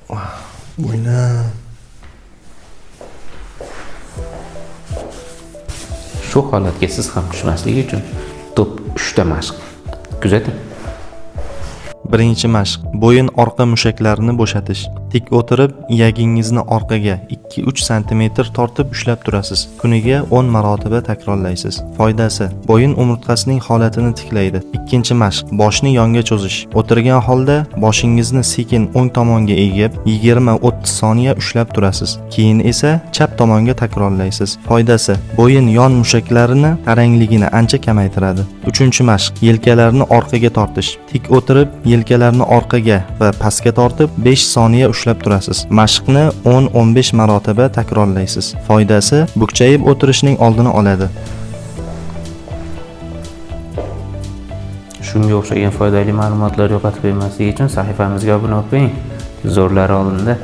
Bo'ynim. Shu holatga siz ham tushmasligi uchun to'p 3 ta mashq. Kuzating. Birinchi mashq. Bo'yin orqa mushaklarini bo'shatish. Tik o'tirib, iyagingizni orqaga 2-3 sm tortib ushlab turasiz. Kuniga 10 marotaba takrorlaysiz. Foydasi: bo'yin umurtqasining holatini tiklaydi. Ikkinchi mashq. Boshni yonga cho'zish. O'tirgan holda boshingizni sekin o'ng tomonga egib, 20-30 soniya ushlab turasiz. Keyin esa chap tomonga takrorlaysiz. Foydasi: bo'yin yon mushaklarini tarangligini ancha kamaytiradi. Uchinchi mashq. Yelkalarni orqaga tortish. Tik o'tirib, yelkalarni orqaga va pastga tortib 5 soniya ushlab turasiz. Mashqni 10-15 marotaba takrorlaysiz. Foydasi: bukchayib o'tirishning oldini oladi. Shunga o'xshagan foydali ma'lumotlar yo'qotib qo'ymaslik uchun sahifamizga obuna bo'ling. Zo'rlari oldinda.